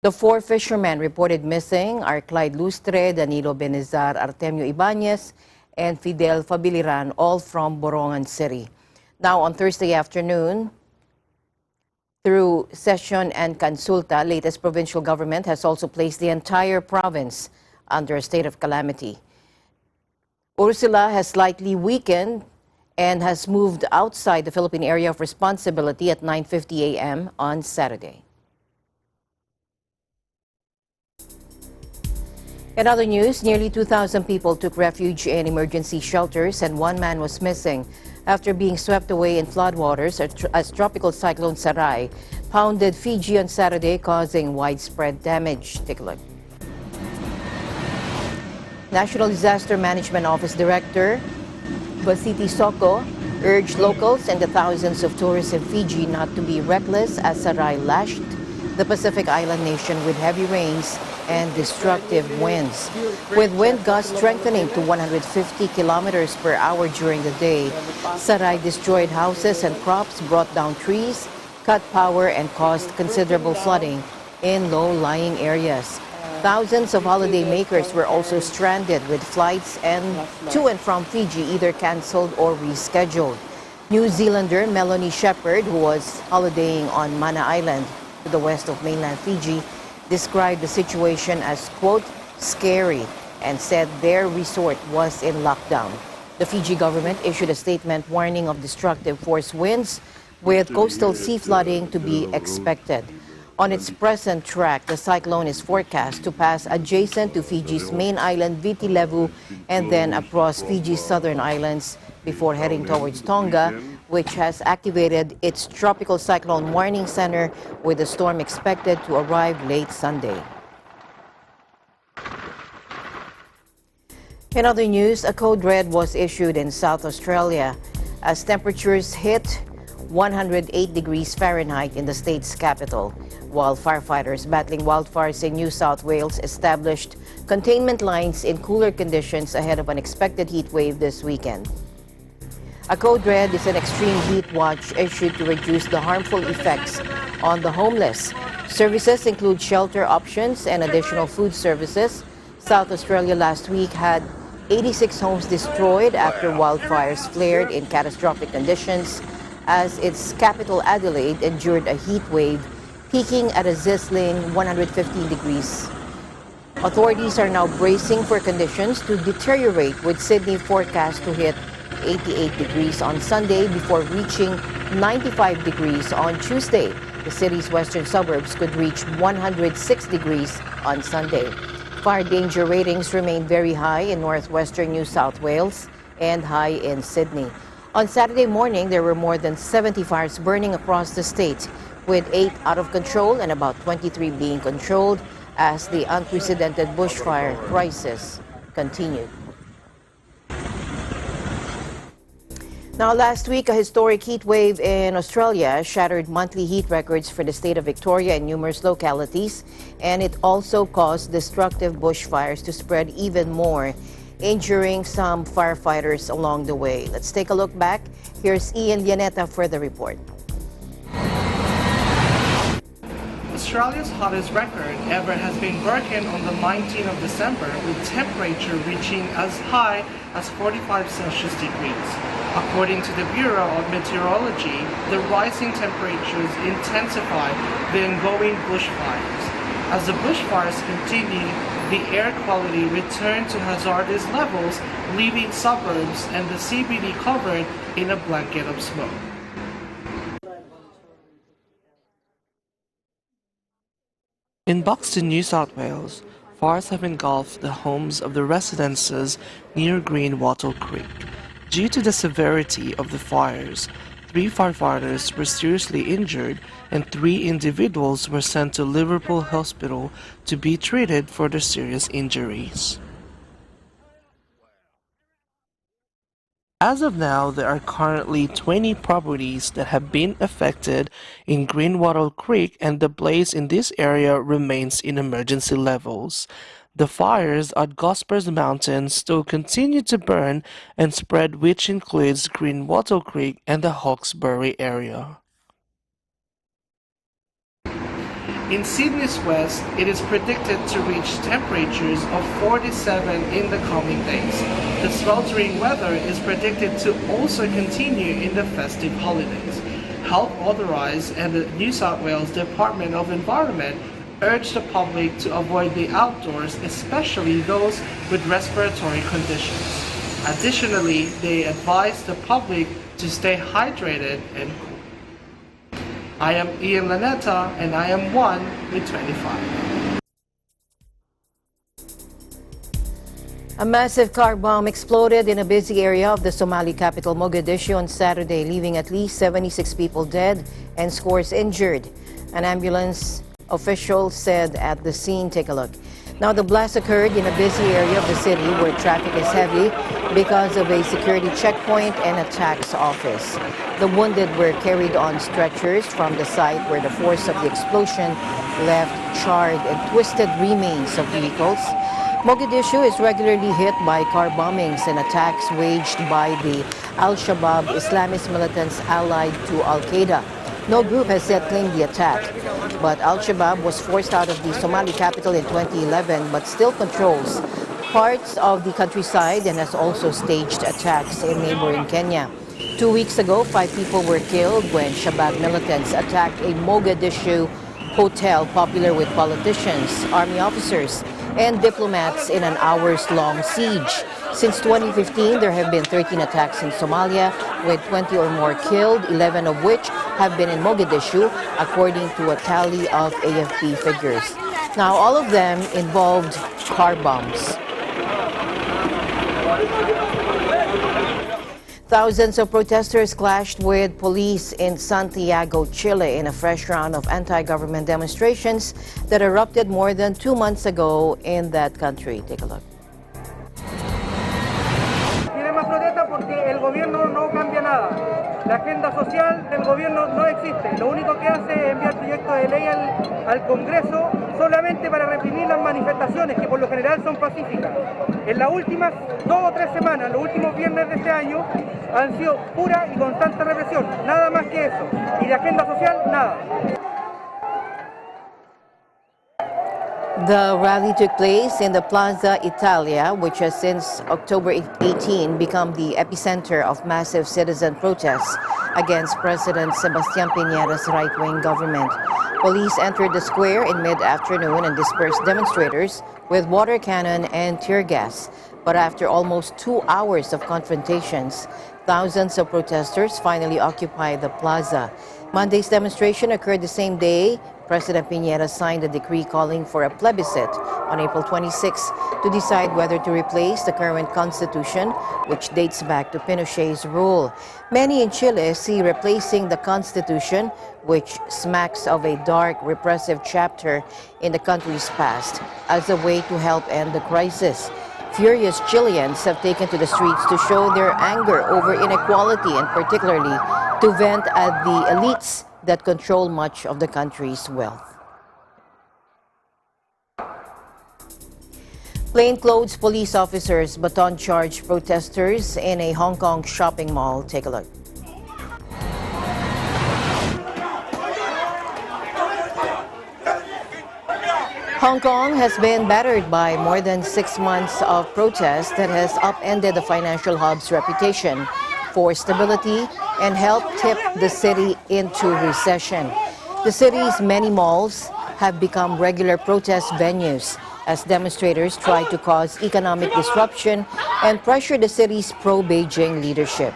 The four fishermen reported missing are Clyde Lustre, Danilo Benezar, Artemio Ibanez, and Fidel Fabiliran, all from Borongan City. Now, on Thursday afternoon, through session and consulta, latest provincial government has also placed the entire province under a state of calamity. Ursula has slightly weakened and has moved outside the Philippine area of responsibility at 9:50 a.m. on Saturday. In other news, nearly 2,000 people took refuge in emergency shelters and one man was missing after being swept away in floodwaters as Tropical Cyclone Sarai pounded Fiji on Saturday, causing widespread damage. Take a look. National Disaster Management Office Director Basiti Soko urged locals and the thousands of tourists in Fiji not to be reckless as Sarai lashed the Pacific island nation with heavy rains and destructive winds. With wind gusts strengthening to 150 kilometers per hour during the day, Sarai destroyed houses and crops, brought down trees, cut power, and caused considerable flooding in low-lying areas. Thousands of holiday makers were also stranded, with flights to and from Fiji either canceled or rescheduled. New Zealander Melanie Shepherd, who was holidaying on Mana Island to the west of mainland Fiji, described the situation as, quote, scary, and said their resort was in lockdown. The Fiji government issued a statement warning of destructive force winds, with coastal sea flooding to be expected. On its present track, the cyclone is forecast to pass adjacent to Fiji's main island, Viti Levu, and then across Fiji's southern islands before heading towards Tonga, which has activated its Tropical Cyclone Warning Center, with the storm expected to arrive late Sunday. In other news, a code red was issued in South Australia as temperatures hit 108 degrees Fahrenheit in the state's capital, while firefighters battling wildfires in New South Wales established containment lines in cooler conditions ahead of an expected heat wave this weekend. A code red is an extreme heat watch issued to reduce the harmful effects on the homeless. Services include shelter options and additional food services. South Australia last week had 86 homes destroyed after wildfires flared in catastrophic conditions, as its capital Adelaide endured a heat wave peaking at a sizzling 115 degrees. Authorities are now bracing for conditions to deteriorate, with Sydney forecast to hit 88 degrees on Sunday before reaching 95 degrees on Tuesday. The city's western suburbs could reach 106 degrees on Sunday. Fire danger ratings remain very high in northwestern New South Wales and high in Sydney. On Saturday morning, there were more than 70 fires burning across the state, with 8 out of control and about 23 being controlled as the unprecedented bushfire crisis continued. Now, last week, a historic heat wave in Australia shattered monthly heat records for the state of Victoria in numerous localities, and it also caused destructive bushfires to spread even more, injuring some firefighters along the way. Let's take a look back. Here's Ian Llaneta for the report. Australia's hottest record ever has been broken on the 19th of December, with temperature reaching as high as 45 Celsius degrees. According to the Bureau of Meteorology, the rising temperatures intensify the ongoing bushfires. As the bushfires continue, the air quality returned to hazardous levels, leaving suburbs and the CBD covered in a blanket of smoke. In Buxton, New South Wales, fires have engulfed the homes of the residences near Green Wattle Creek. Due to the severity of the fires, 3 firefighters were seriously injured and 3 individuals were sent to Liverpool Hospital to be treated for their serious injuries. As of now, there are currently 20 properties that have been affected in Green Wattle Creek, and the blaze in this area remains in emergency levels. The fires at Gospers Mountain still continue to burn and spread, which includes Green Wattle Creek and the Hawkesbury area. In Sydney's west, it is predicted to reach temperatures of 47 in the coming days. The sweltering weather is predicted to also continue in the festive holidays. Health Authorities and the New South Wales Department of Environment urge the public to avoid the outdoors, especially those with respiratory conditions. Additionally, they advise the public to stay hydrated and cool. I am Ian Lanetta, and I am 1 with 25. A massive car bomb exploded in a busy area of the Somali capital Mogadishu on Saturday, leaving at least 76 people dead and scores injured. An ambulance official said at the scene. Take a look. Now, the blast occurred in a busy area of the city where traffic is heavy because of a security checkpoint and a tax office. The wounded were carried on stretchers from the site where the force of the explosion left charred and twisted remains of vehicles. Mogadishu is regularly hit by car bombings and attacks waged by the Al-Shabaab Islamist militants allied to Al-Qaeda. No group has yet claimed the attack, but Al-Shabaab was forced out of the Somali capital in 2011 but still controls parts of the countryside and has also staged attacks in neighboring Kenya. 2 weeks ago, 5 people were killed when Shabaab militants attacked a Mogadishu hotel popular with politicians, army officers, and diplomats in an hours-long siege. Since 2015, there have been 13 attacks in Somalia, with 20 or more killed, 11 of which have been in Mogadishu, according to a tally of AFP figures. Now, all of them involved car bombs. Thousands of protesters clashed with police in Santiago, Chile, in a fresh round of anti-government demonstrations that erupted more than 2 months ago in that country. Take a look. Queremos protesta porque el gobierno no cambia nada. La agenda social del gobierno no existe. Lo único que hace es enviar proyectos de ley al Congreso solamente para reprimir las manifestaciones, que por lo general son pacíficas. En las últimas 2 o 3 semanas, los últimos viernes de este año, han sido pura y constante represión. Nada más que eso. Y de agenda social, nada. The rally took place in the Plaza Italia, which has since October 18 become the epicenter of massive citizen protests against President Sebastián Piñera's right-wing government. Police entered the square in mid-afternoon and dispersed demonstrators with water cannon and tear gas. But after almost 2 hours of confrontations, thousands of protesters finally occupied the plaza. Monday's demonstration occurred the same day President Piñera signed a decree calling for a plebiscite on April 26 to decide whether to replace the current constitution, which dates back to Pinochet's rule. Many in Chile see replacing the constitution, which smacks of a dark, repressive chapter in the country's past, as a way to help end the crisis. Furious Chileans have taken to the streets to show their anger over inequality and particularly to vent at the elites that control much of the country's wealth. Plainclothes police officers baton-charged protesters in a Hong Kong shopping mall. Take a look. Hong Kong has been battered by more than 6 months of protest that has upended the financial hub's reputation for stability and helped tip the city into recession. The city's many malls have become regular protest venues as demonstrators try to cause economic disruption and pressure the city's pro-Beijing leadership.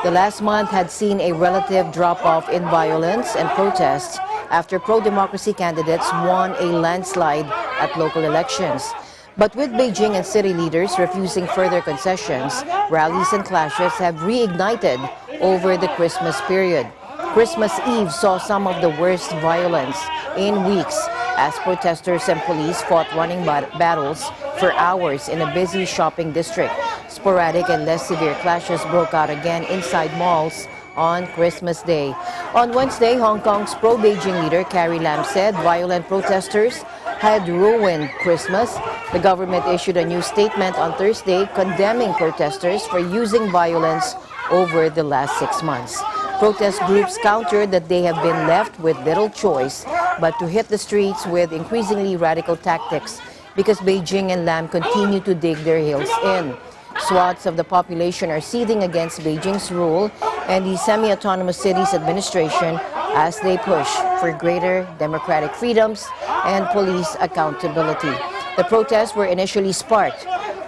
The last month had seen a relative drop-off in violence and protests after pro-democracy candidates won a landslide at local elections. But with Beijing and city leaders refusing further concessions, rallies and clashes have reignited over the Christmas period. Christmas Eve saw some of the worst violence in weeks as protesters and police fought running battles for hours in a busy shopping district. Sporadic and less severe clashes broke out again inside malls on Christmas Day. On Wednesday, Hong Kong's pro-Beijing leader Carrie Lam said violent protesters had ruined Christmas. The government issued a new statement on Thursday condemning protesters for using violence over the last 6 months. Protest groups countered that they have been left with little choice but to hit the streets with increasingly radical tactics because Beijing and Lam continue to dig their heels in. Swaths of the population are seething against Beijing's rule and the semi-autonomous city's administration as they push for greater democratic freedoms and police accountability. The protests were initially sparked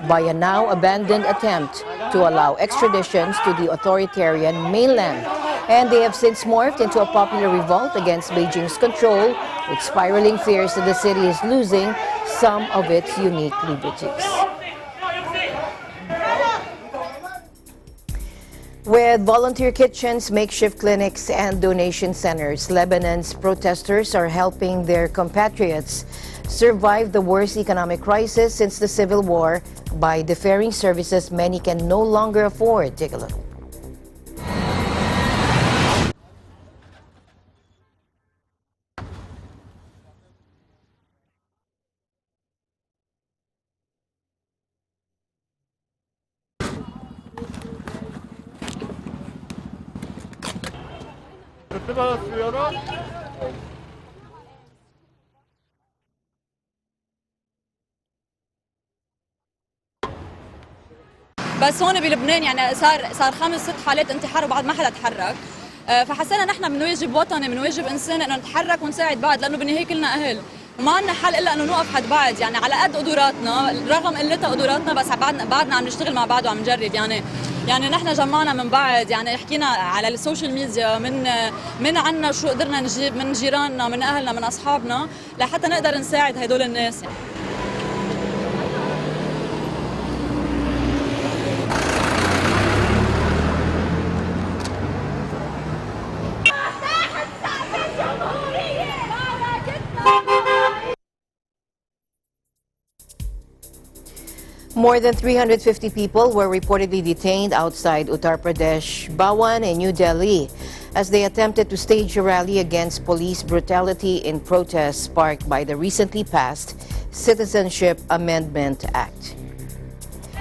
by a now abandoned attempt to allow extraditions to the authoritarian mainland, and they have since morphed into a popular revolt against Beijing's control, with spiraling fears that the city is losing some of its unique liberties. With volunteer kitchens, makeshift clinics, and donation centers, Lebanon's protesters are helping their compatriots survive the worst economic crisis since the civil war by deferring services many can no longer afford. Take a look. بس هون بلبنان يعني صار 5-6 حالات انتحار وبعد ما حدا تحرك، فحسينا نحن من واجب وطني من واجب انساني انه نتحرك ونساعد بعض، لانه بالنهايه كلنا اهل وما عندنا حل الا انه نوقف حد بعض، يعني على قد قدراتنا رغم قلتها قدراتنا، بس بعدنا عم نشتغل مع بعض وعم نجرب. يعني نحن جمعنا من بعض، يعني حكينا على السوشيال ميديا من عنا شو قدرنا نجيب من جيراننا من اهلنا من اصحابنا لحتى نقدر نساعد هدول الناس. More than 350 people were reportedly detained outside Uttar Pradesh, Bawan, and New Delhi as they attempted to stage a rally against police brutality in protests sparked by the recently passed Citizenship Amendment Act.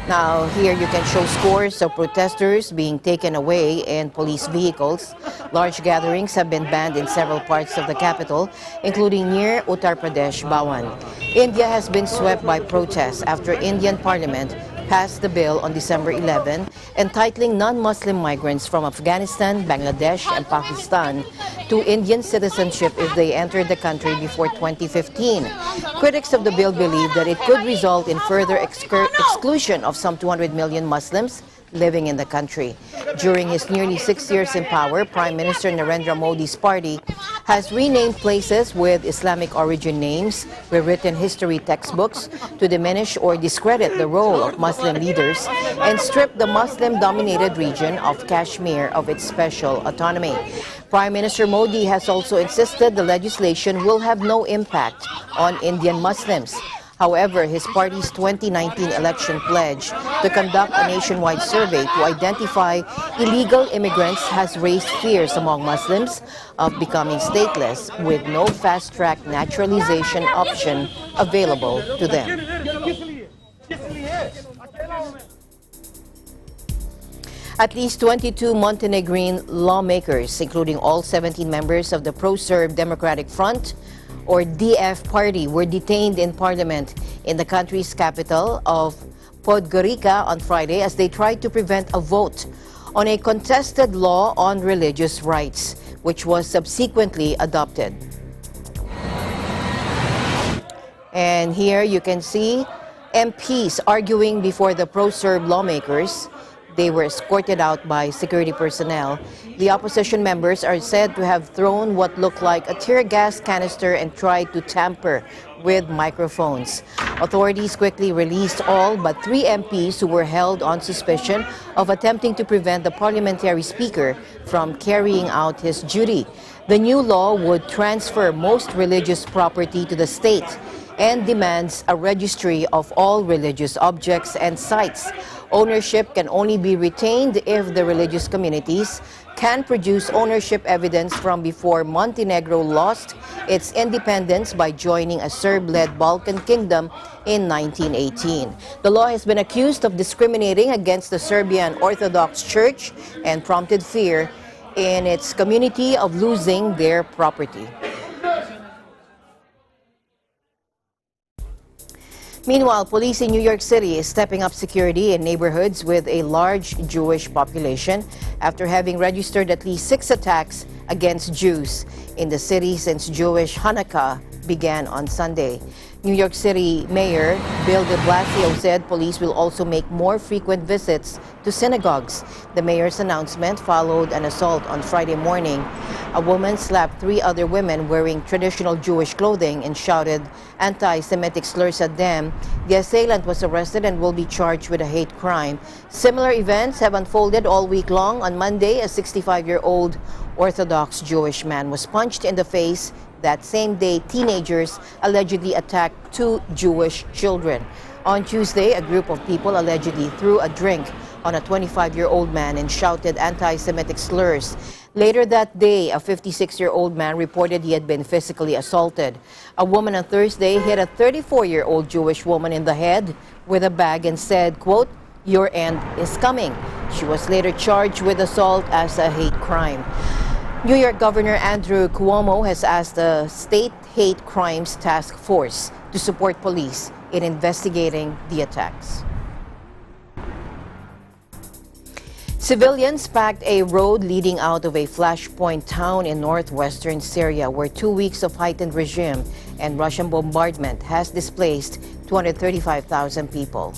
Now, here you can show scores of protesters being taken away in police vehicles. Large gatherings have been banned in several parts of the capital, including near Uttar Pradesh, Bawan. India has been swept by protests after Indian Parliament passed the bill on December 11, entitling non-Muslim migrants from Afghanistan, Bangladesh, and Pakistan to Indian citizenship if they entered the country before 2015. Critics of the bill believe that it could result in further exclusion of some 200 million Muslims living in the country. During his nearly 6 years in power, Prime Minister Narendra Modi's party has renamed places with Islamic origin names, rewritten history textbooks to diminish or discredit the role of Muslim leaders, and stripped the Muslim-dominated region of Kashmir of its special autonomy. Prime Minister Modi has also insisted the legislation will have no impact on Indian Muslims. However, his party's 2019 election pledge to conduct a nationwide survey to identify illegal immigrants has raised fears among Muslims of becoming stateless with no fast-track naturalization option available to them. At least 22 Montenegrin lawmakers, including all 17 members of the Pro-Serb Democratic Front, or DF party, were detained in parliament in the country's capital of Podgorica on Friday as they tried to prevent a vote on a contested law on religious rights, which was subsequently adopted. And here you can see MPs arguing before the pro-Serb lawmakers. They were escorted out by security personnel. The opposition members are said to have thrown what looked like a tear gas canister and tried to tamper with microphones. Authorities quickly released all but 3 MPs who were held on suspicion of attempting to prevent the parliamentary speaker from carrying out his duty. The new law would transfer most religious property to the state and demands a registry of all religious objects and sites. Ownership can only be retained if the religious communities can produce ownership evidence from before Montenegro lost its independence by joining a Serb-led Balkan kingdom in 1918. The law has been accused of discriminating against the Serbian Orthodox Church and prompted fear in its community of losing their property. Meanwhile, police in New York City is stepping up security in neighborhoods with a large Jewish population after having registered at least 6 attacks against Jews in the city since Jewish Hanukkah began on Sunday. New York City Mayor Bill de Blasio said police will also make more frequent visits to synagogues. The mayor's announcement followed an assault on Friday morning. A woman slapped 3 other women wearing traditional Jewish clothing and shouted anti-Semitic slurs at them. The assailant was arrested and will be charged with a hate crime. Similar events have unfolded all week long. On Monday, a 65-year-old Orthodox Jewish man was punched in the face. That same day, teenagers allegedly attacked 2 Jewish children. On Tuesday, a group of people allegedly threw a drink on a 25-year-old man and shouted anti-Semitic slurs. Later that day, a 56-year-old man reported he had been physically assaulted. A woman on Thursday hit a 34-year-old Jewish woman in the head with a bag and said, quote, "Your end is coming." She was later charged with assault as a hate crime. New York Governor Andrew Cuomo has asked the State Hate Crimes Task Force to support police in investigating the attacks. Civilians packed a road leading out of a flashpoint town in northwestern Syria where 2 weeks of heightened regime and Russian bombardment has displaced 235,000 people.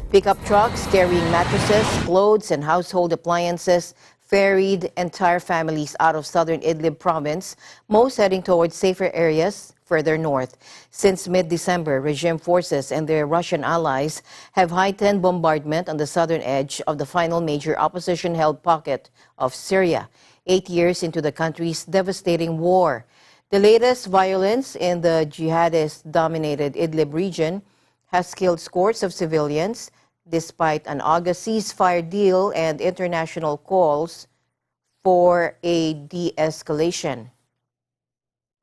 Pickup trucks carrying mattresses, clothes, and household appliances ferried entire families out of southern Idlib province, most heading towards safer areas further north. Since mid-December, regime forces and their Russian allies have heightened bombardment on the southern edge of the final major opposition-held pocket of Syria, 8 years into the country's devastating war. The latest violence in the jihadist-dominated Idlib region has killed scores of civilians, despite an August ceasefire deal and international calls for a de-escalation.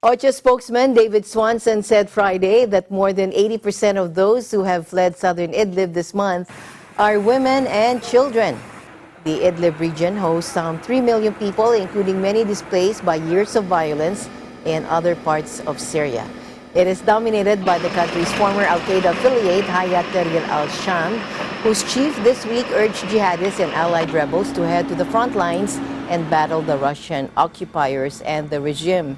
OCHA spokesman David Swanson said Friday that more than 80% of those who have fled southern Idlib this month are women and children. The Idlib region hosts some 3 million people, including many displaced by years of violence in other parts of Syria. It is dominated by the country's former al-Qaeda affiliate, Hayat Tahrir al-Sham, whose chief this week urged jihadists and allied rebels to head to the front lines and battle the Russian occupiers and the regime.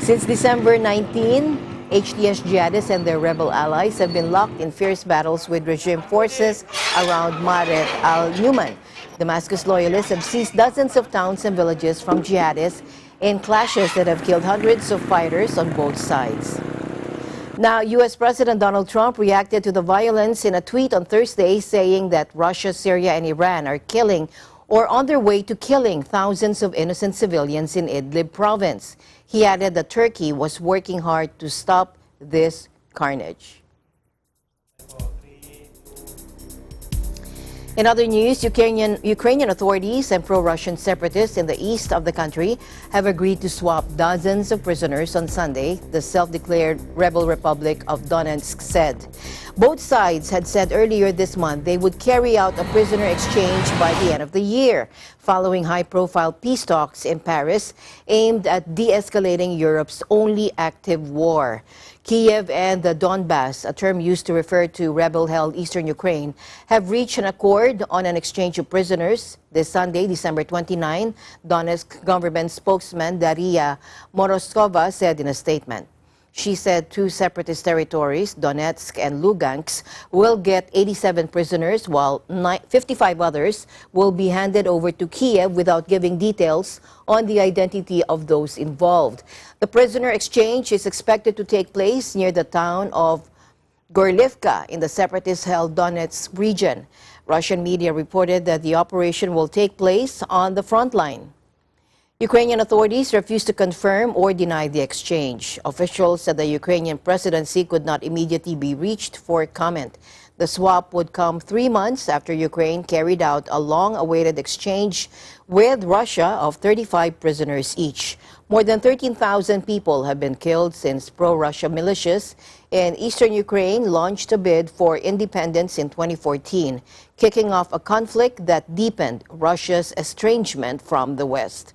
Since December 19, HTS jihadists and their rebel allies have been locked in fierce battles with regime forces around Maaret al-Numan. Damascus loyalists have seized dozens of towns and villages from jihadists in clashes that have killed hundreds of fighters on both sides. Now, U.S. President Donald Trump reacted to the violence in a tweet on Thursday, saying that Russia, Syria, and Iran are killing or on their way to killing thousands of innocent civilians in Idlib province. He added that Turkey was working hard to stop this carnage. In other news, Ukrainian authorities and pro-Russian separatists in the east of the country have agreed to swap dozens of prisoners on Sunday, the self-declared rebel Republic of Donetsk said. Both sides had said earlier this month they would carry out a prisoner exchange by the end of the year, following high-profile peace talks in Paris aimed at de-escalating Europe's only active war. Kiev and the Donbass, a term used to refer to rebel-held eastern Ukraine, have reached an accord on an exchange of prisoners. This Sunday, December 29, Donetsk government spokesman Daria Moroskova said in a statement. She said 2 separatist territories, Donetsk and Lugansk, will get 87 prisoners, while 55 others will be handed over to Kiev without giving details on the identity of those involved. The prisoner exchange is expected to take place near the town of Gorlivka in the separatist-held Donetsk region. Russian media reported that the operation will take place on the front line. Ukrainian authorities refused to confirm or deny the exchange. Officials said the Ukrainian presidency could not immediately be reached for comment. The swap would come 3 months after Ukraine carried out a long-awaited exchange with Russia of 35 prisoners each. More than 13,000 people have been killed since pro-Russia militias in eastern Ukraine launched a bid for independence in 2014, kicking off a conflict that deepened Russia's estrangement from the West.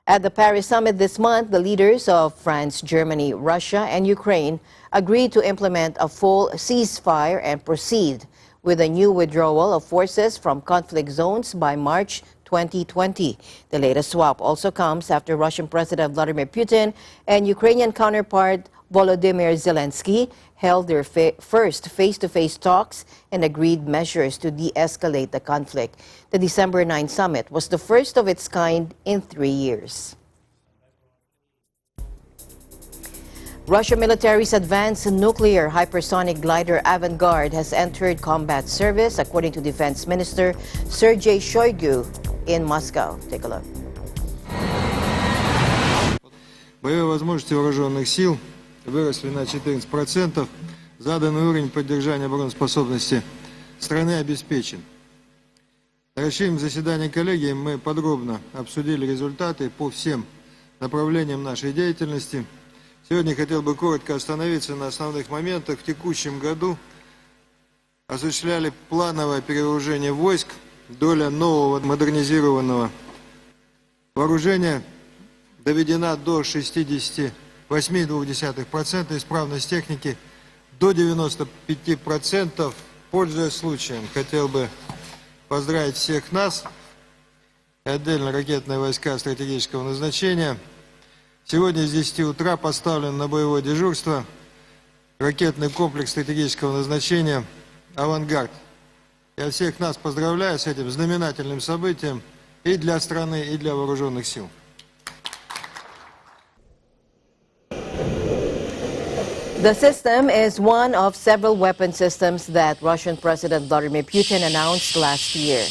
At the Paris summit this month, the leaders of France, Germany, Russia, and Ukraine agreed to implement a full ceasefire and proceed with a new withdrawal of forces from conflict zones by March 2020. The latest swap also comes after Russian President Vladimir Putin and Ukrainian counterpart Volodymyr Zelensky held their first face-to-face talks and agreed measures to de-escalate the conflict. The December 9 summit was the first of its kind in 3 years. Russian military's advanced nuclear hypersonic glider Avangard has entered combat service, according to Defense Minister Sergei Shoigu in Moscow. Take a look. Боевые возможности вооруженных сил выросли на 14%. Заданный уровень поддержания обороноспособности страны обеспечен. На расширенном заседании коллегии мы подробно обсудили результаты по всем направлениям нашей деятельности. Сегодня хотел бы коротко остановиться на основных моментах. В текущем году осуществляли плановое перевооружение войск. Доля нового модернизированного вооружения доведена до 68,2%, исправность техники до 95%. Пользуясь случаем, хотел бы поздравить всех нас и отдельно ракетные войска стратегического назначения. Сегодня с 10 утра поставлен на боевое дежурство ракетный комплекс стратегического назначения «Авангард». Я всех нас поздравляю с этим знаменательным событием и для страны, и для вооруженных сил. The system is one of several weapon systems that Russian President Vladimir Putin announced last year.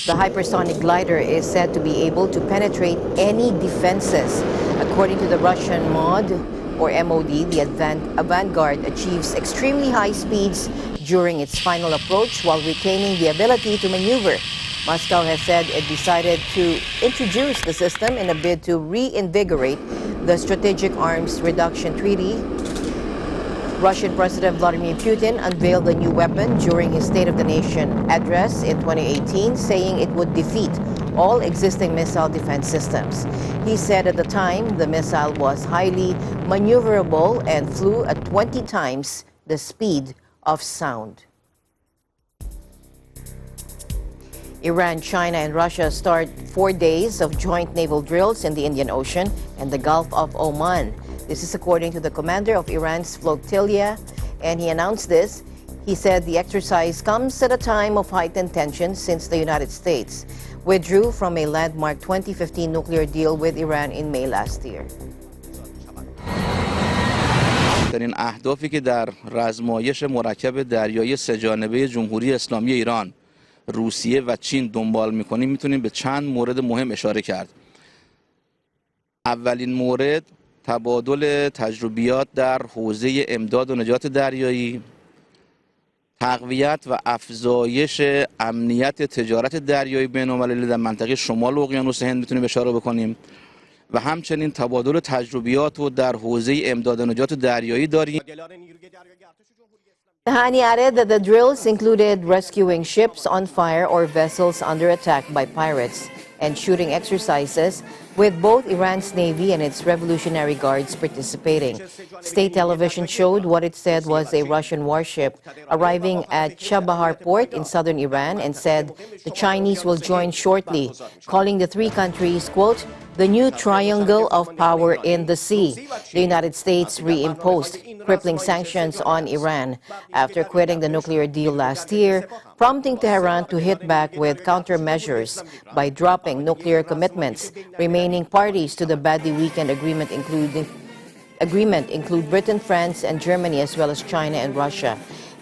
The hypersonic glider is said to be able to penetrate any defenses. According to the Russian MOD, the Avangard achieves extremely high speeds during its final approach while retaining the ability to maneuver. Moscow has said it decided to introduce the system in a bid to reinvigorate the Strategic Arms Reduction Treaty. Russian President Vladimir Putin unveiled the new weapon during his State of the Nation address in 2018, saying it would defeat all existing missile defense systems. He said at the time the missile was highly maneuverable and flew at 20 times the speed of sound. Iran, China, and Russia start 4 days of joint naval drills in the Indian Ocean and the Gulf of Oman. This is according to the commander of Iran's flotilla, and he announced this. He said the exercise comes at a time of heightened tension since the United States withdrew from a landmark 2015 nuclear deal with Iran in May last year. ترین اهدافی که در رزمایش مرکب دریایی سه‌جانبه جمهوری اسلامی ایران، روسیه و چین دنبال می‌کنیم می‌تونیم به چند مورد مهم اشاره کرد. اولین مورد تبادل تجربیات در حوزه امداد و نجات دریایی، تقویت و افزایش امنیت تجارت دریایی بین‌المللی در منطقه شمال اقیانوس هند میتونیم اشاره بکنیم و همچنین تبادل تجربیات رو در حوزه امداد و نجات دریایی داریم. Tahani added that the drills included rescuing ships on fire or vessels under attack by pirates and shooting exercises with both Iran's Navy and its Revolutionary Guards participating. State television showed what it said was a Russian warship arriving at Chabahar port in southern Iran and said the Chinese will join shortly, calling the three countries, quote, the new triangle of power in the sea. The United States reimposed crippling sanctions on Iran after quitting the nuclear deal last year, prompting Tehran to hit back with countermeasures by dropping nuclear commitments. Remaining parties to the badly weakened agreement include Britain, France, and Germany, as well as China and Russia.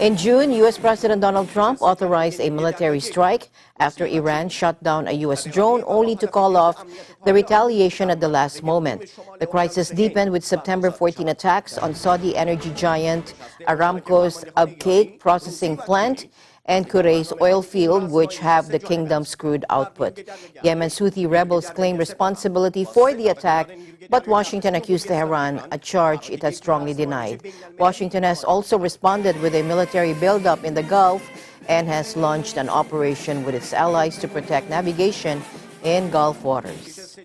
In June, U.S. President Donald Trump authorized a military strike after Iran shot down a U.S. drone, only to call off the retaliation at the last moment. The crisis deepened with September 14 attacks on Saudi energy giant Aramco's Abqaiq processing plant and Quraysh oil field, which have the kingdom's crude output. Yemen's Houthi rebels claim responsibility for the attack, but Washington accused Tehran, a charge it has strongly denied. Washington has also responded with a military buildup in the Gulf and has launched an operation with its allies to protect navigation in Gulf waters.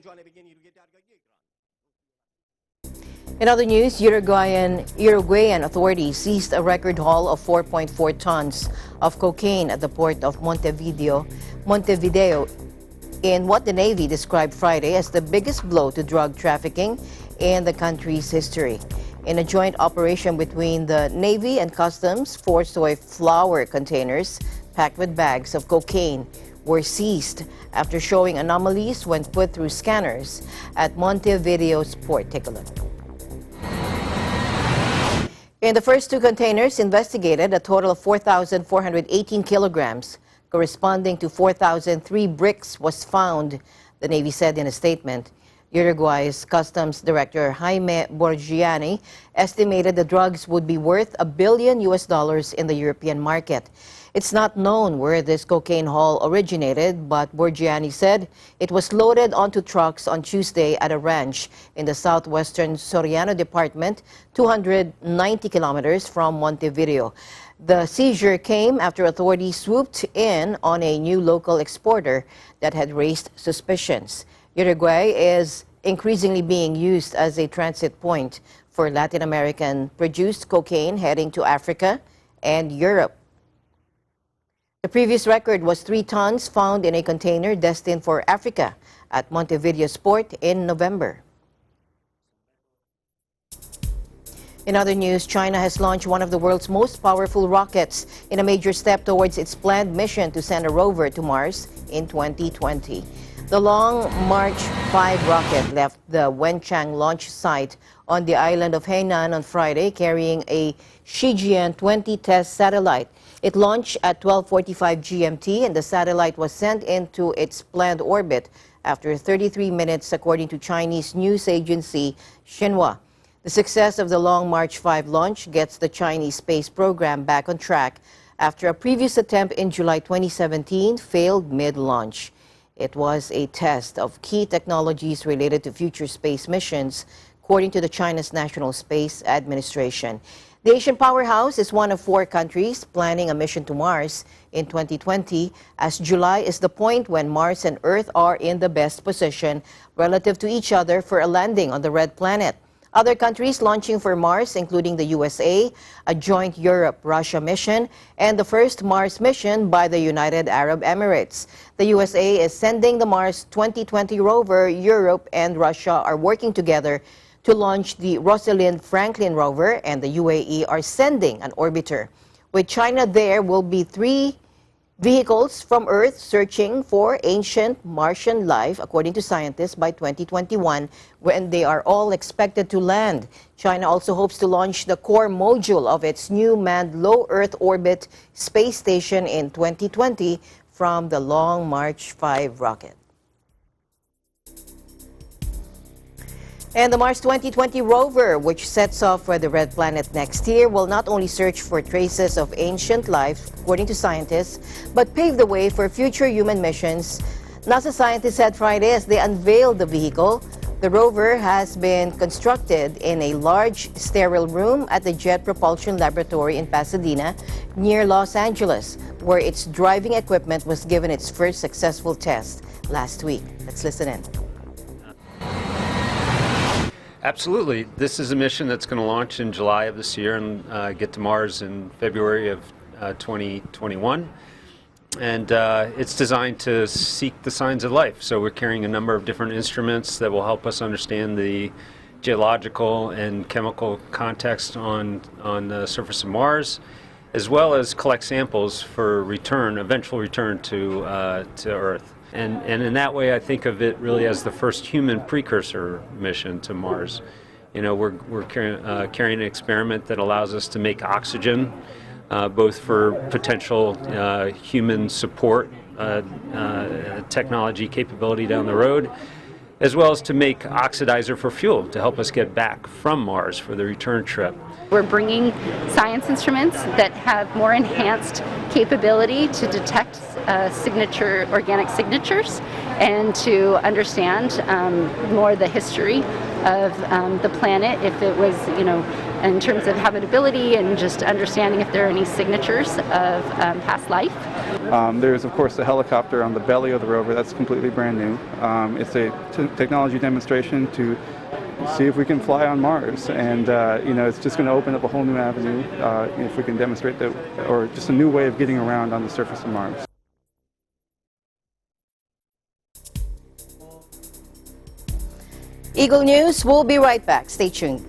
In other news, Uruguayan authorities seized a record haul of 4.4 tons of cocaine at the port of Montevideo, in what the Navy described Friday as the biggest blow to drug trafficking in the country's history. In a joint operation between the Navy and Customs, 4 soy flour containers packed with bags of cocaine were seized after showing anomalies when put through scanners at Montevideo's port. Take a look. In the first 2 containers investigated, a total of 4,418 kilograms, corresponding to 4,003 bricks, was found, the Navy said in a statement. Uruguay's Customs Director Jaime Borgiani estimated the drugs would be worth $1 billion in the European market. It's not known where this cocaine haul originated, but Borgiani said it was loaded onto trucks on Tuesday at a ranch in the southwestern Soriano department, 290 kilometers from Montevideo. The seizure came after authorities swooped in on a new local exporter that had raised suspicions. Uruguay is increasingly being used as a transit point for Latin American-produced cocaine heading to Africa and Europe. The previous record was 3 tons found in a container destined for Africa at Montevideo's port in November. In other news, China has launched one of the world's most powerful rockets in a major step towards its planned mission to send a rover to Mars in 2020. The Long March 5 rocket left the Wenchang launch site on the island of Hainan on Friday, carrying a Shijian-20 test satellite. It launched at 12:45 GMT, and the satellite was sent into its planned orbit after 33 minutes, according to Chinese news agency Xinhua. The success of the Long March 5 launch gets the Chinese space program back on track after a previous attempt in July 2017 failed mid-launch. It was a test of key technologies related to future space missions, according to the China's National Space Administration. The Asian powerhouse is one of 4 countries planning a mission to Mars in 2020, as July is the point when Mars and Earth are in the best position relative to each other for a landing on the red planet. Other countries launching for Mars, including the USA, a joint Europe-Russia mission, and the first Mars mission by the United Arab Emirates. The USA is sending the Mars 2020 rover. Europe and Russia are working together to launch the Rosalind Franklin rover, and the UAE are sending an orbiter. With China, there will be 3 vehicles from Earth searching for ancient Martian life, according to scientists, by 2021, when they are all expected to land. China also hopes to launch the core module of its new manned low Earth orbit space station in 2020 from the Long March 5 rocket. And the Mars 2020 rover, which sets off for the red planet next year, will not only search for traces of ancient life, according to scientists, but pave the way for future human missions. NASA scientists said Friday as they unveiled the vehicle. The rover has been constructed in a large sterile room at the Jet Propulsion Laboratory in Pasadena, near Los Angeles, where its driving equipment was given its first successful test last week. Let's listen in. Absolutely. This is a mission that's going to launch in July of this year and get to Mars in February of 2021. And it's designed to seek the signs of life. So we're carrying a number of different instruments that will help us understand the geological and chemical context on the surface of Mars, as well as collect samples for return, eventual return to Earth. And in that way, I think of it really as the first human precursor mission to Mars. You know, we're carrying an experiment that allows us to make oxygen, both for potential human support technology capability down the road, as well as to make oxidizer for fuel to help us get back from Mars for the return trip. We're bringing science instruments that have more enhanced capability to detect organic signatures and to understand more the history of the planet, if it was, you know, in terms of habitability and just understanding if there are any signatures of past life. There's, of course, the helicopter on the belly of the rover. That's completely brand new. It's a technology demonstration to see if we can fly on Mars. And, it's just going to open up a whole new avenue if we can demonstrate that, or just a new way of getting around on the surface of Mars. Eagle News, we'll be right back. Stay tuned.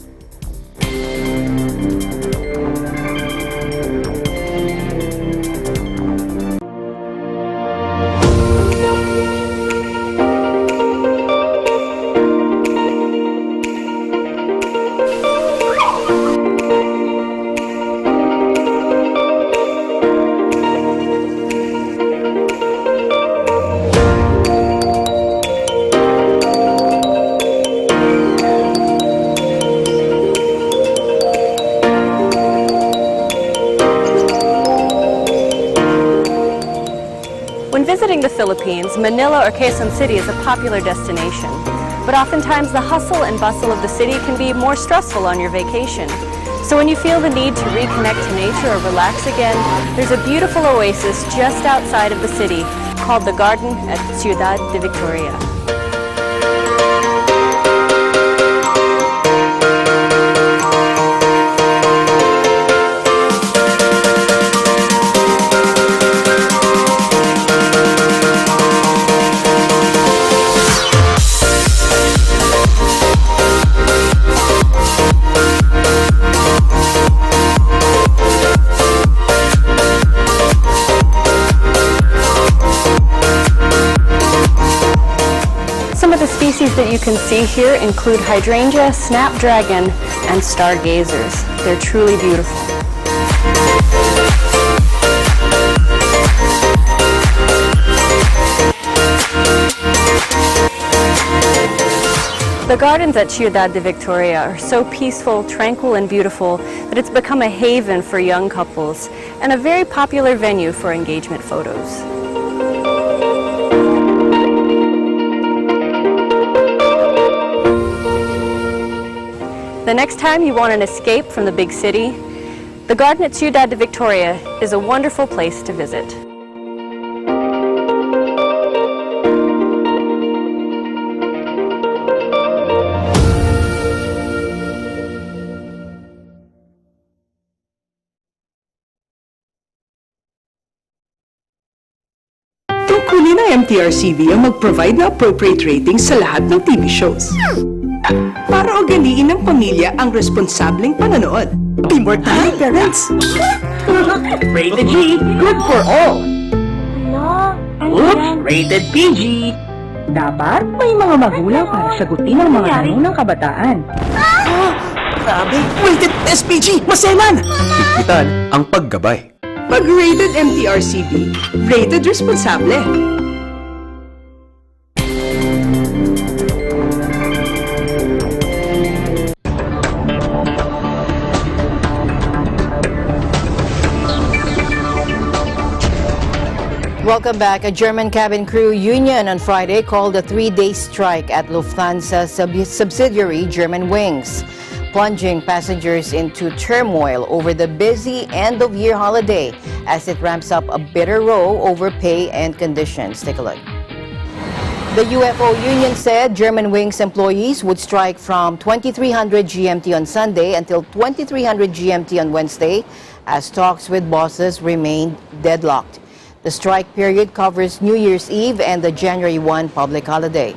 Visiting the Philippines, Manila or Quezon City is a popular destination. But oftentimes the hustle and bustle of the city can be more stressful on your vacation. So when you feel the need to reconnect to nature or relax again, there's a beautiful oasis just outside of the city called the Garden at Ciudad de Victoria. That you can see here include hydrangea, snapdragon, and stargazers. They're truly beautiful. The gardens at Ciudad de Victoria are so peaceful, tranquil, and beautiful that it's become a haven for young couples and a very popular venue for engagement photos. The next time you want an escape from the big city, the garden at Ciudad de Victoria is a wonderful place to visit. Tungkulin ng MTRCV ang mag-provide na appropriate ratings sa lahat ng TV shows. Para ugaliin ng pamilya ang responsableng panonood. Teamwork tayo, parents! Rated G, good for all. Oops, rated PG. Dapat may mga magulang para sagutin ang mga tanong ng kabataan. Grabe, rated SPG, maselan! Higpitan ang paggabay. Pag rated MTRCV, rated responsable. Welcome back. A German cabin crew union on Friday called a 3-day strike at Lufthansa subsidiary Germanwings, plunging passengers into turmoil over the busy end-of-year holiday as it ramps up a bitter row over pay and conditions. Take a look. The UFO union said Germanwings employees would strike from 2300 GMT on Sunday until 2300 GMT on Wednesday as talks with bosses remained deadlocked. The strike period covers New Year's Eve and the January 1 public holiday.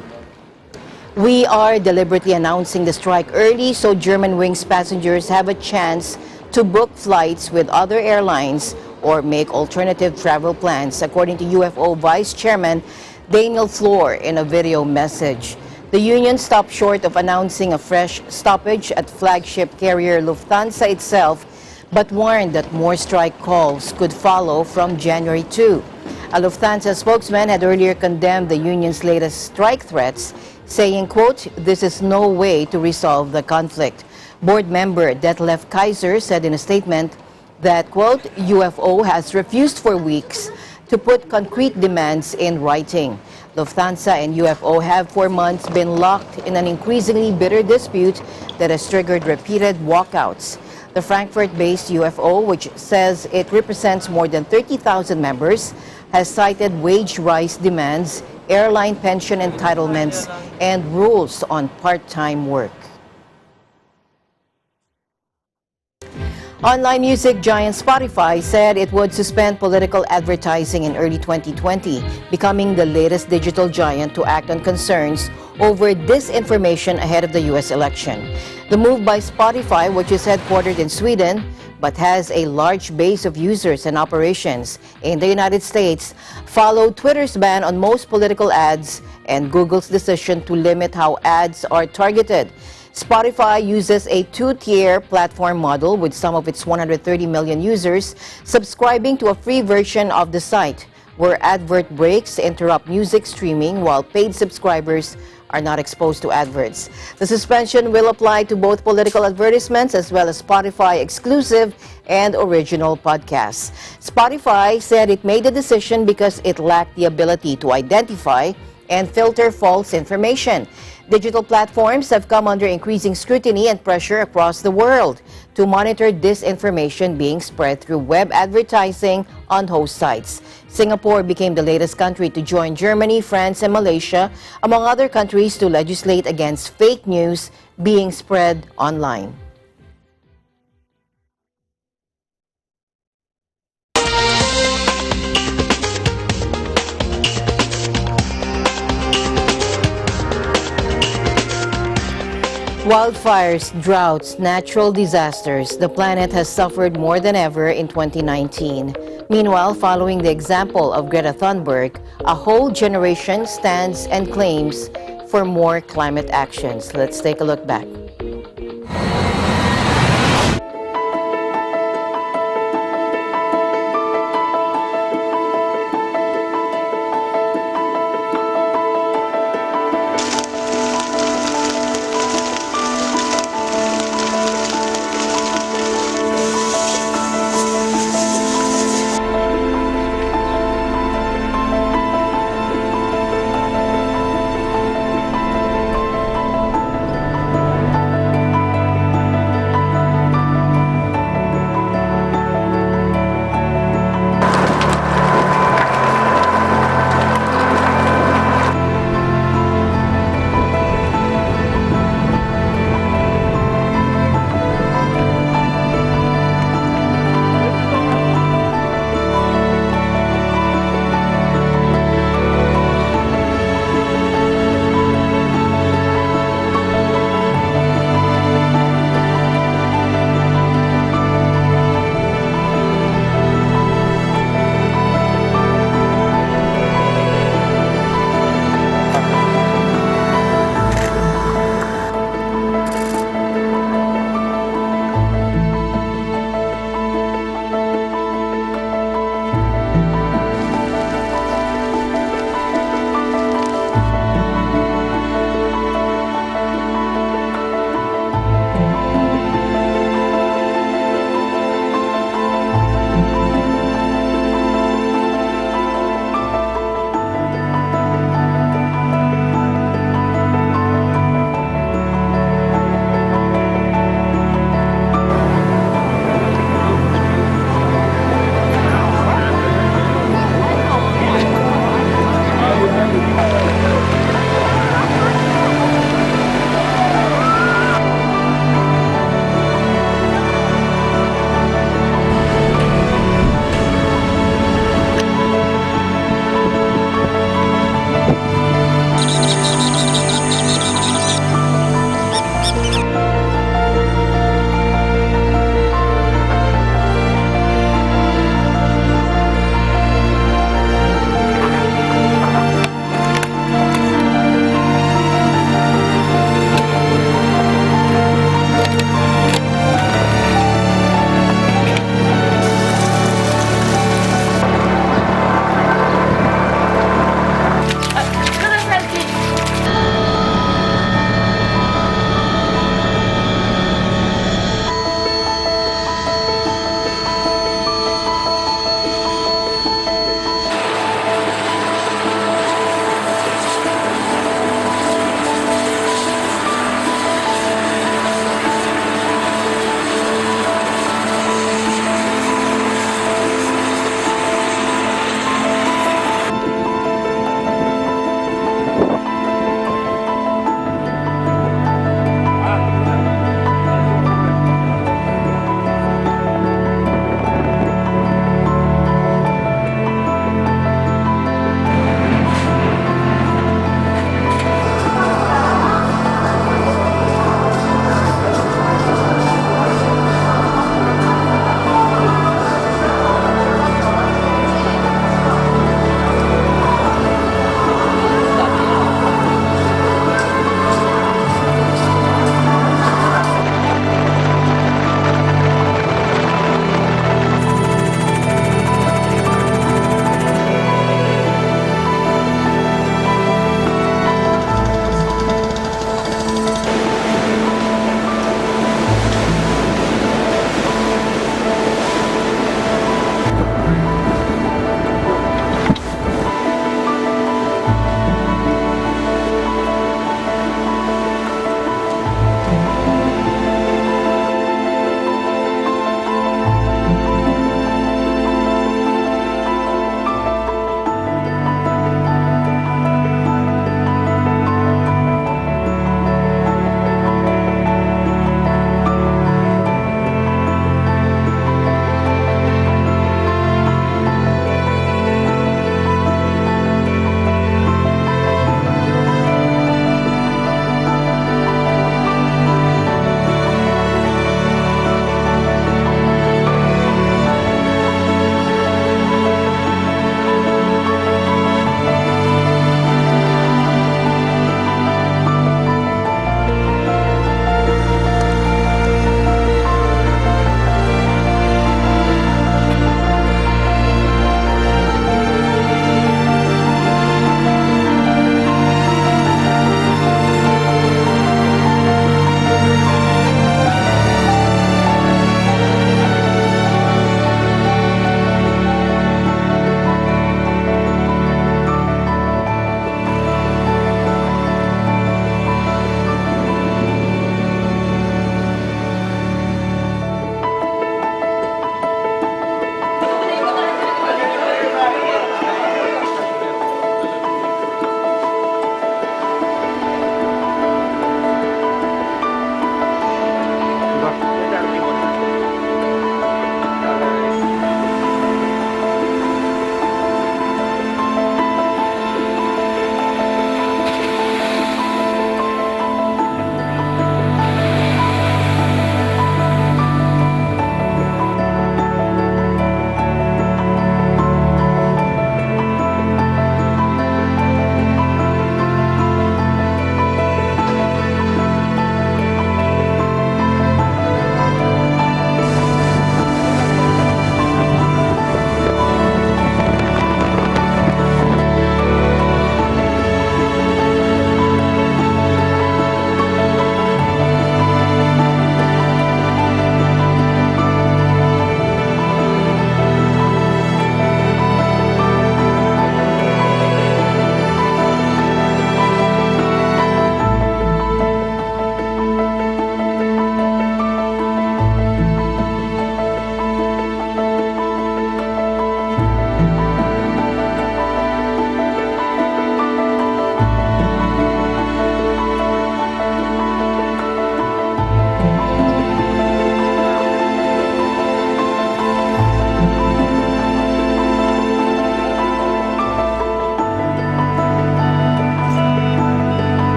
We are deliberately announcing the strike early so Germanwings passengers have a chance to book flights with other airlines or make alternative travel plans, according to UFO Vice Chairman Daniel Floor in a video message. The union stopped short of announcing a fresh stoppage at flagship carrier Lufthansa itself, but warned that more strike calls could follow from January 2. A Lufthansa spokesman had earlier condemned the union's latest strike threats, saying, quote, "This is no way to resolve the conflict." Board member Detlef Kaiser said in a statement that, quote, "UFO has refused for weeks to put concrete demands in writing." Lufthansa and UFO have for months been locked in an increasingly bitter dispute that has triggered repeated walkouts. The Frankfurt-based UFO, which says it represents more than 30,000 members, has cited wage rise demands, airline pension entitlements, and rules on part-time work. Online music giant Spotify said it would suspend political advertising in early 2020, becoming the latest digital giant to act on concerns over disinformation ahead of the U.S. election. The move by Spotify, which is headquartered in Sweden, but has a large base of users and operations in the United States, followed Twitter's ban on most political ads and Google's decision to limit how ads are targeted. Spotify uses a two-tier platform model with some of its 130 million users subscribing to a free version of the site, where advert breaks interrupt music streaming while paid subscribers are not exposed to adverts. The suspension will apply to both political advertisements as well as Spotify exclusive and original podcasts. Spotify said it made the decision because it lacked the ability to identify and filter false information. Digital platforms have come under increasing scrutiny and pressure across the world to monitor disinformation being spread through web advertising on host sites. Singapore became the latest country to join Germany, France, and Malaysia, among other countries, to legislate against fake news being spread online. Wildfires, droughts, natural disasters, the planet has suffered more than ever in 2019. Meanwhile, following the example of Greta Thunberg, a whole generation stands and claims for more climate actions. Let's take a look back.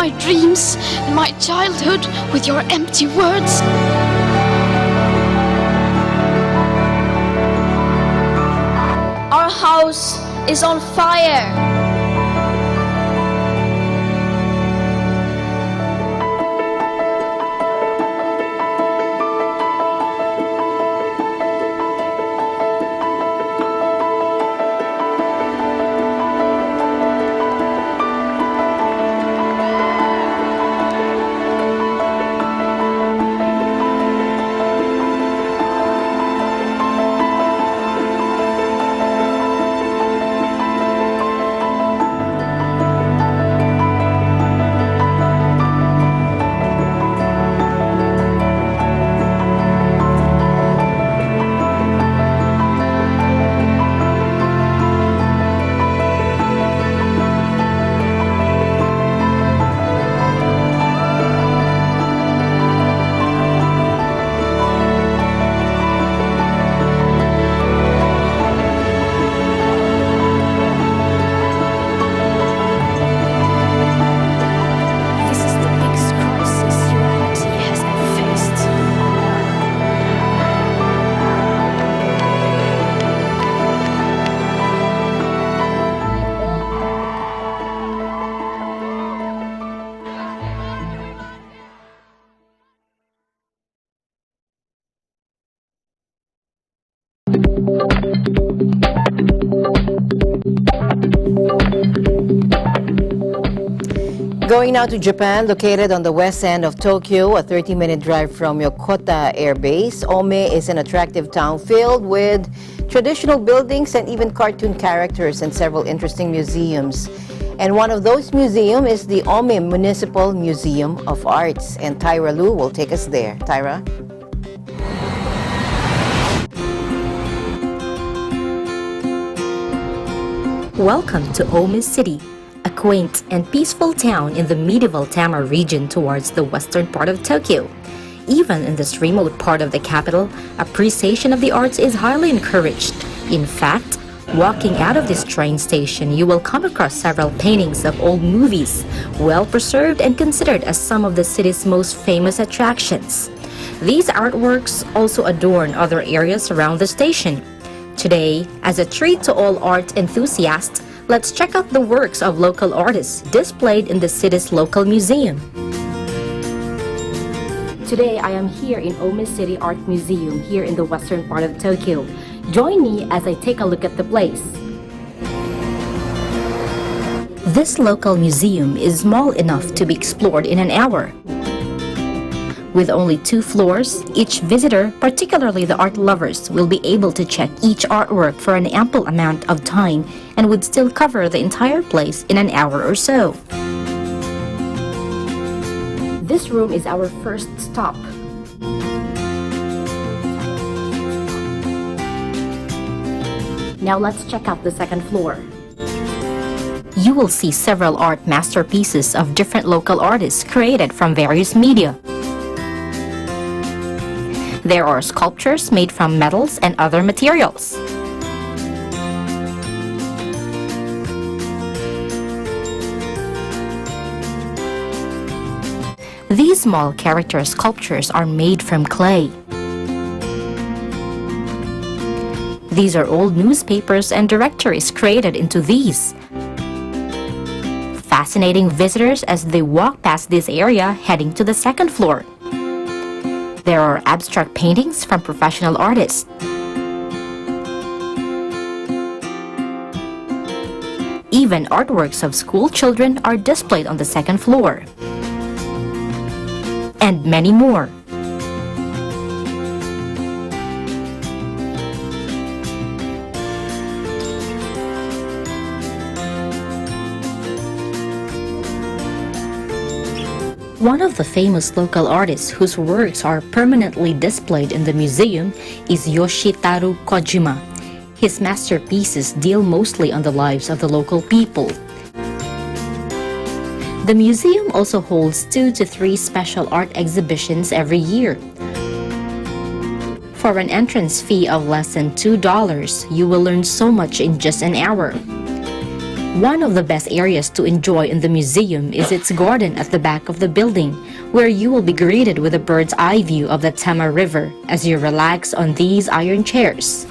my dreams and my childhood with your empty words. Our house is on fire. Going now to Japan, located on the west end of Tokyo, a 30-minute drive from Yokota Air Base, Ome is an attractive town filled with traditional buildings and even cartoon characters and several interesting museums. And one of those museums is the Ome Municipal Museum of Arts. And Tyra Lu will take us there. Tyra? Welcome to Ome City, a quaint and peaceful town in the medieval Tama region towards the western part of Tokyo. Even in this remote part of the capital, appreciation of the arts is highly encouraged. In fact, walking out of this train station, you will come across several paintings of old movies, well preserved and considered as some of the city's most famous attractions. These artworks also adorn other areas around the station. Today, as a treat to all art enthusiasts, let's check out the works of local artists displayed in the city's local museum. Today, I am here in Ome City Art Museum here in the western part of Tokyo. Join me as I take a look at the place. This local museum is small enough to be explored in an hour. With only 2 floors, each visitor, particularly the art lovers, will be able to check each artwork for an ample amount of time and would still cover the entire place in an hour or so. This room is our first stop. Now let's check out the second floor. You will see several art masterpieces of different local artists created from various media. There are sculptures made from metals and other materials. These small character sculptures are made from clay. These are old newspapers and directories created into these, fascinating visitors as they walk past this area heading to the second floor. There are abstract paintings from professional artists. Even artworks of school children are displayed on the second floor. And many more. One of the famous local artists whose works are permanently displayed in the museum is Yoshitaro Kojima. His masterpieces deal mostly on the lives of the local people. The museum also holds 2 to 3 special art exhibitions every year. For an entrance fee of less than $2, you will learn so much in just an hour. One of the best areas to enjoy in the museum is its garden at the back of the building, where you will be greeted with a bird's eye view of the Tama River as you relax on these iron chairs.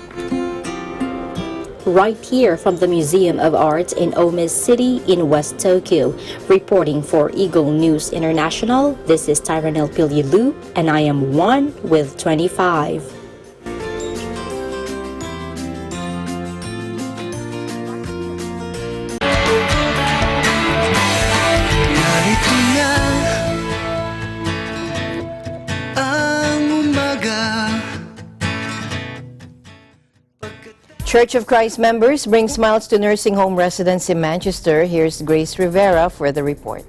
Right here from the Museum of Art in Omis City in West Tokyo, reporting for Eagle News International, this is Tyranel Pililu, and I am 1 with 25. Church of Christ members bring smiles to nursing home residents in Manchester. Here's Grace Rivera for the report.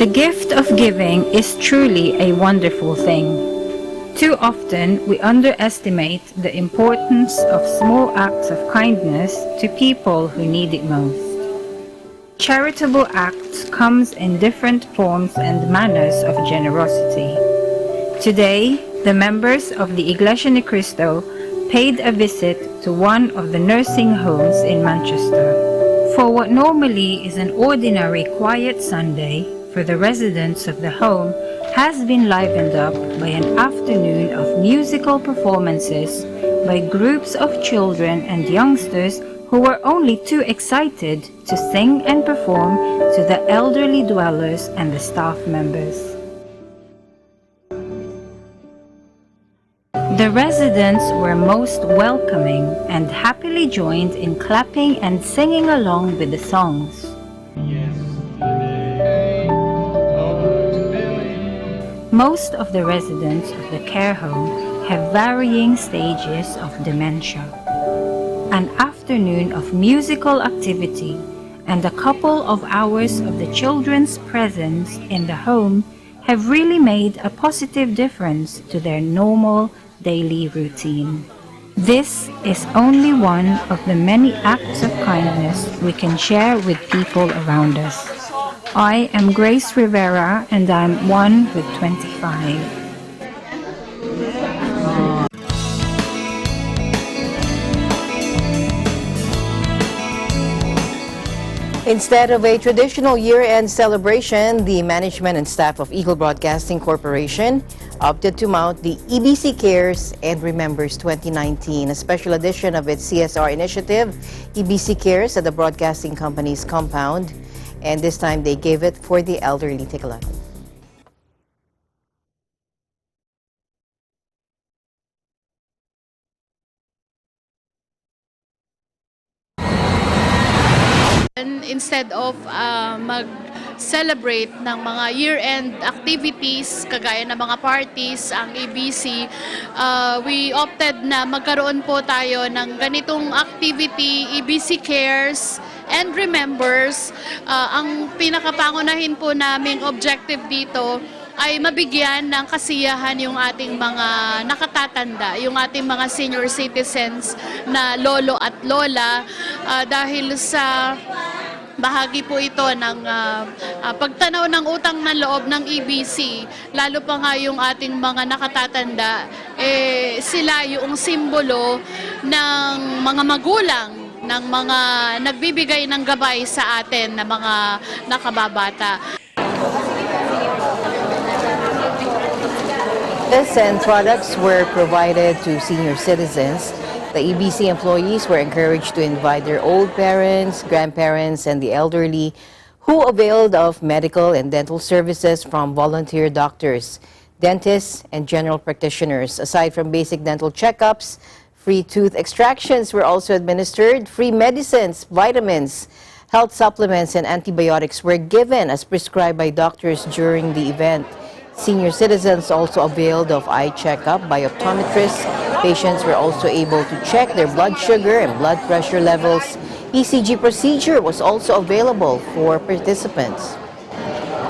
The gift of giving is truly a wonderful thing. Too often, we underestimate the importance of small acts of kindness to people who need it most. Charitable acts comes in different forms and manners of generosity. Today, the members of the Iglesia Ni Cristo paid a visit to one of the nursing homes in Manchester. For what normally is an ordinary quiet Sunday, for the residents of the home has been livened up by an afternoon of musical performances by groups of children and youngsters who were only too excited to sing and perform to the elderly dwellers and the staff members. The residents were most welcoming and happily joined in clapping and singing along with the songs. Most of the residents of the care home have varying stages of dementia. An afternoon of musical activity and a couple of hours of the children's presence in the home have really made a positive difference to their normal daily routine. This is only one of the many acts of kindness we can share with people around us. I am Grace Rivera and I'm 1 with 25. Instead of a traditional year-end celebration, the management and staff of Eagle Broadcasting Corporation opted to mount the EBC Cares and Remembers 2019, a special edition of its CSR initiative, EBC Cares, at the broadcasting company's compound. And this time they gave it for the elderly. Take a look. Instead of mag-celebrate ng mga year-end activities, kagaya ng mga parties, ang EBC, we opted na magkaroon po tayo ng ganitong activity, EBC Cares and Remembers. Ang pinakapangunahin po naming objective dito ay mabigyan ng kasiyahan yung ating mga nakatatanda, yung ating mga senior citizens na lolo at lola, dahil sa bahagi po ito ng pagtanaw ng utang ng loob ng EBC. Lalo pa nga yung ating mga nakatatanda, sila yung simbolo ng mga magulang, ng mga nagbibigay ng gabay sa atin na mga nakababata. This and products were provided to senior citizens. The EBC employees were encouraged to invite their old parents, grandparents, and the elderly who availed of medical and dental services from volunteer doctors, dentists, and general practitioners. Aside from basic dental checkups, free tooth extractions were also administered. Free medicines, vitamins, health supplements, and antibiotics were given as prescribed by doctors during the event. Senior citizens also availed of eye checkup by optometrists. Patients were also able to check their blood sugar and blood pressure levels. ECG procedure was also available for participants.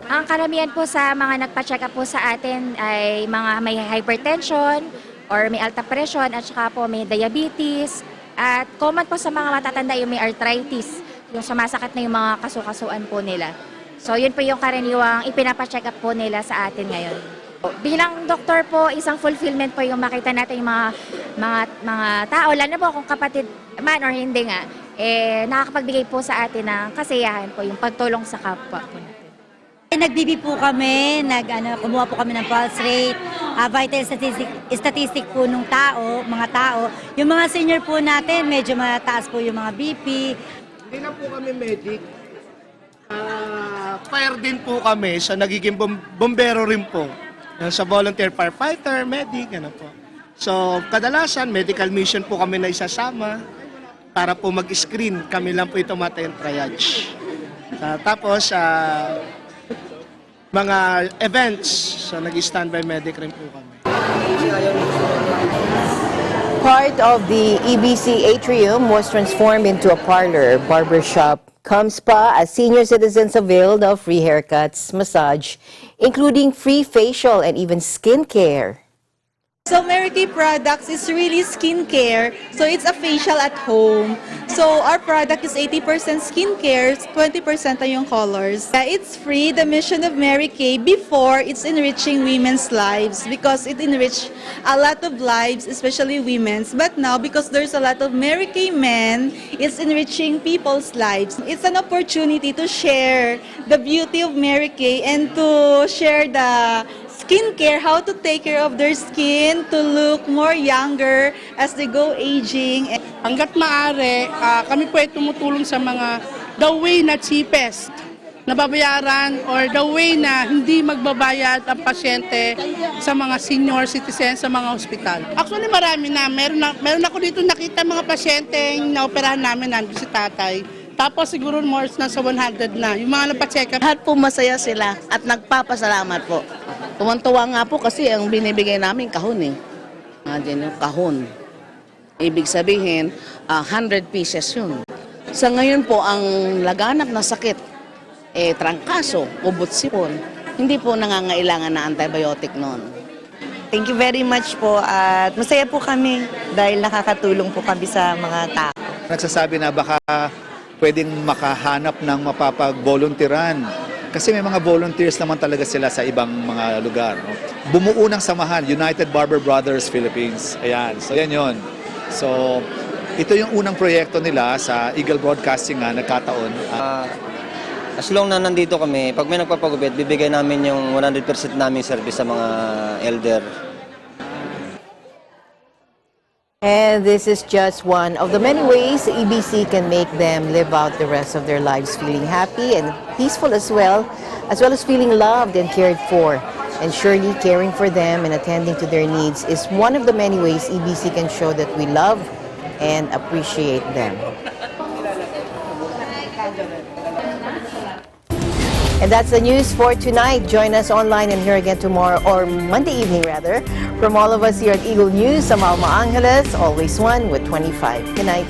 Ang karamihan po sa mga nagpa-check up po sa atin ay mga may hypertension or may alta presyon at saka po may diabetes. At common po sa mga matatanda yung may arthritis, yung sumasakit na yung mga kasukasuan po nila. So yun po yung karaniwang ipinapa-check up po nila sa atin ngayon. Bilang doktor po, isang fulfillment po yung makita natin yung mga tao, lalo na po kung kapatid man or hindi nga, nakakapagbigay po sa atin ng kasiyahan po, yung pagtulong sa kapwa po natin. Nagbibi po kami, kumuha po kami ng pulse rate, vital statistic po ng mga tao. Yung mga senior po natin, medyo mataas po yung mga BP. Hindi na po kami medic. Fire din po kami, so nagiging bombero rin po. Sa volunteer firefighter, medic, ano po. So, kadalasan, medical mission po kami na isasama para po mag-screen. Kami lang po ito yung triage. Tapos, mga events, so nag-standby medic rin po kami. Part of the EBC atrium was transformed into a parlor, barbershop, cum spa, as senior citizens availed of free haircuts, massage, including free facial and even skin care. So Mary Kay products is really skincare, so it's a facial at home. So our product is 80% skincare, 20% ay yung colors. It's free. The mission of Mary Kay before, it's enriching women's lives because it enriched a lot of lives, especially women's. But now, because there's a lot of Mary Kay men, it's enriching people's lives. It's an opportunity to share the beauty of Mary Kay and to share the skincare, how to take care of their skin to look more younger as they go aging. Hanggat maaari, kami po ay tumutulong sa mga the way na cheapest na babayaran or the way na hindi magbabayad ang pasyente sa mga senior citizens sa mga ospital. Actually marami na. Meron ako dito nakita mga pasyente na operahan namin nandun si tatay. Tapos siguro more na sa 100 na. Yung mga napacheck up. Lahat po masaya sila at nagpapasalamat po. Tuwan-tuwa nga po kasi ang binibigay namin kahon eh. Diyan yung kahon. Ibig sabihin, 100 pieces yun. Sa ngayon po, ang laganap na sakit, trangkaso, ubot-sipon, hindi po nangangailangan na antibiotic noon. Thank you very much po at masaya po kami dahil nakakatulong po kami sa mga tao. Nagsasabi na baka pwedeng makahanap ng mapapag-volunteeran. Kasi may mga volunteers naman talaga sila sa ibang mga lugar. No? Bumuo ng samahan, United Barber Brothers Philippines. Ayan, so yan yun. So, ito yung unang proyekto nila sa Eagle Broadcasting nga, nagkataon. As long na nandito kami, pag may nagpapagupit, bibigay namin yung 100% naming service sa mga elder. And this is just one of the many ways EBC can make them live out the rest of their lives feeling happy and peaceful as well as feeling loved and cared for. And surely caring for them and attending to their needs is one of the many ways EBC can show that we love and appreciate them. And that's the news for tonight. Join us online and here again tomorrow, or Monday evening rather. From all of us here at Eagle News, I'm Alma Angeles, always one with 25. Good night.